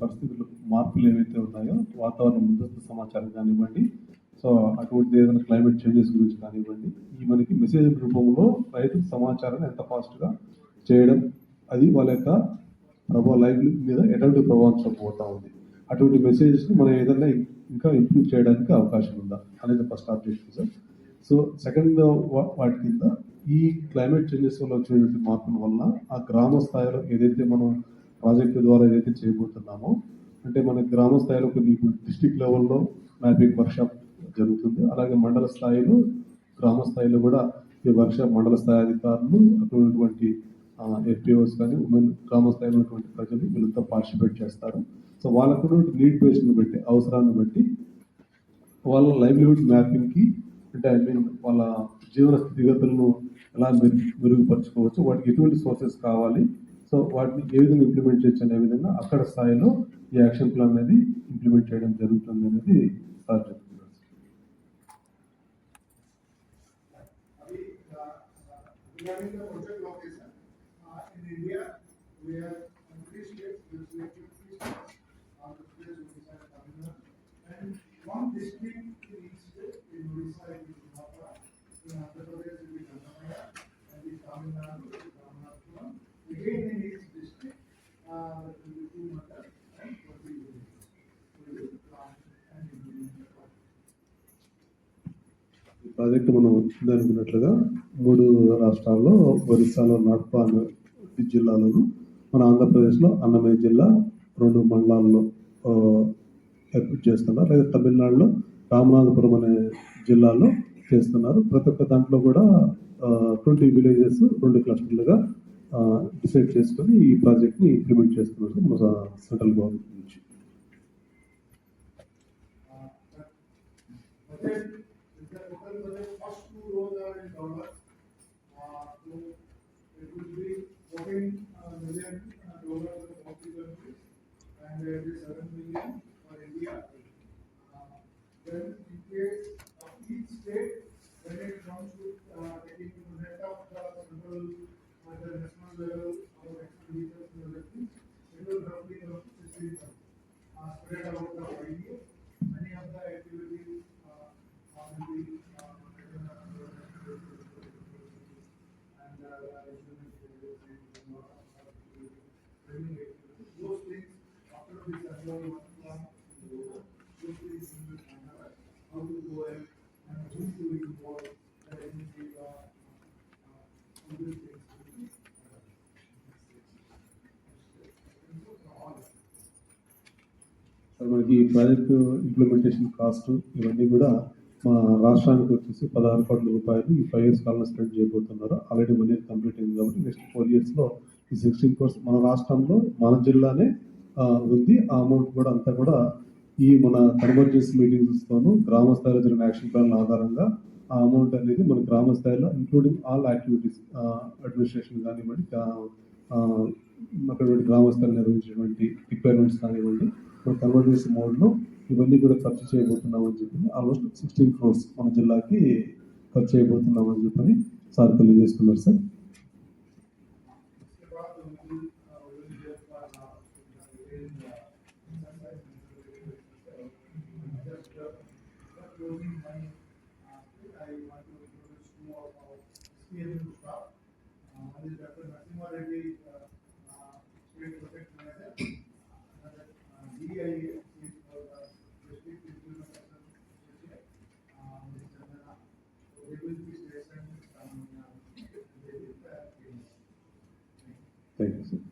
పరిస్థితులు మార్పులు ఏవైతే ఉన్నాయో వాతావరణ ముందస్తు సమాచారం కానివ్వండి, సో అటువంటి ఏదైనా క్లైమేట్ చేంజెస్ గురించి కానివ్వండి, ఈ మనకి మెసేజ్ రూపంలో రైతులకు సమాచారాన్ని ఎంత ఫాస్ట్గా చేయడం, అది వాళ్ళ యొక్క లైఫ్ మీద ఎటువంటి ప్రభావం చూపబోతా ఉంది. అటువంటి మెసేజెస్ని మనం ఏదైనా ఇంకా ఇంప్రూవ్ చేయడానికి అవకాశం ఉందా అనేది first objective sir. So second వాటి కింద ఈ క్లైమేట్ చేంజెస్ వల్ల వచ్చేటువంటి మార్పుల వల్ల ఆ గ్రామ స్థాయిలో ఏదైతే మనం ప్రాజెక్టు ద్వారా ఏదైతే చేయబోతున్నామో, అంటే మన గ్రామ స్థాయిలో కొన్ని డిస్ట్రిక్ట్ లెవెల్లో మ్యాపింగ్ వర్క్షాప్ జరుగుతుంది. అలాగే మండల స్థాయిలో, గ్రామ స్థాయిలో కూడా ఈ వర్క్షాప్ మండల స్థాయి అధికారులు అటువంటి ఎఫ్పిఓస్ కానీ ఉమెన్ గ్రామ స్థాయిలో ఉన్నటువంటి ప్రజలు వీళ్ళంతా పార్టిసిపేట్ చేస్తారు. సో వాళ్ళకు నీడ్ బేస్ని బట్టి, అవసరాన్ని బట్టి వాళ్ళ లైవ్లీహుడ్ మ్యాపింగ్కి, అంటే వాళ్ళ జీవన స్థితిగతులను ఎలా మెరుగుపరచుకోవచ్చు, వాటికి ఎటువంటి సోర్సెస్ కావాలి, సో వాటిని ఏ విధంగా ఇంప్లిమెంట్ చేయొచ్చు అనే విధంగా అక్కడ స్థాయిలో ఈ యాక్షన్ ప్లాన్ అనేది ఇంప్లిమెంట్ చేయడం జరుగుతుంది అనేది సార్ చెప్తున్నారు. One district in each state, in Odisha, in Andhra Pradesh, in Kannada, and in Tamil Nadu, again in each district, there will be 2 mandals and 20 villages. We will plan and implement the project. ఈ project మనం అనుకున్నట్లుగా 3 రాష్ట్రాల్లో, ఒరిస్సాలో నడ్పా జిల్లాలోను, మన ఆంధ్రప్రదేశ్లో అన్నమయ్య జిల్లా 2 మండలాల్లో ఏర్పాటు చేస్తున్నారు. లేదా తమిళనాడులో రామనాథపురం అనే జిల్లాలో చేస్తున్నారు. ప్రతి ఒక్క దాంట్లో కూడా 20 విలేజెస్ 2 క్లస్టర్లుగా డిసైడ్ చేసుకొని ఈ ప్రాజెక్ట్ని ఇంప్లిమెంట్ చేస్తున్నారు మన సెంట్రల్ గవర్నమెంట్ నుంచి. Then in case of each state, when it comes to taking the net of the central or the national level or expenditures and other things, it will roughly come to 16,000. Spread out the 5 years. Many of the activities will be those things after this annual plan, those things how to go ahead and who to involve the agency all these things. మనకి ఈ project implementation cost ఇవన్నీ కూడా మా రాష్ట్రానికి వచ్చేసి 16 కోట్ల రూపాయలు ఈ 5 years కాలంలో స్పెండ్ చేయబోతున్నారు. ఆల్రెడీ 1 year కంప్లీట్ అయింది కాబట్టి నెక్స్ట్ 4 yearsలో ఈ 16 crores మన రాష్ట్రంలో మన జిల్లానే ఉంది. ఆ అమౌంట్ కూడా అంతా కూడా ఈ మన కన్వర్జెన్స్ మీటింగ్స్తోనూ గ్రామ స్థాయిలో జరిగిన యాక్షన్ ప్లాన్ ఆధారంగా ఆ అమౌంట్ అనేది మన గ్రామ స్థాయిలో ఇంక్లూడింగ్ ఆల్ యాక్టివిటీస్, అడ్మినిస్ట్రేషన్ కానివ్వండి, అక్కడ గ్రామ స్థాయిలో నిర్వహించినటువంటి రిక్వైర్మెంట్స్ కానివ్వండి, మన కన్వర్జెన్స్ మోడ్లో ఇవన్నీ కూడా ఖర్చు చేయబోతున్నామని చెప్పి ఆల్మోస్ట్ 16 crores మన జిల్లాకి ఖర్చు చేయబోతున్నామని చెప్పని సార్ తెలియజేస్తున్నారు sir. I want to introduce 2 of our experienced staff. One is Dr. Narasimha Reddy, State Project Manager. Another DIA is for the District Implementation Specialist. They will be stationed Thank you, sir.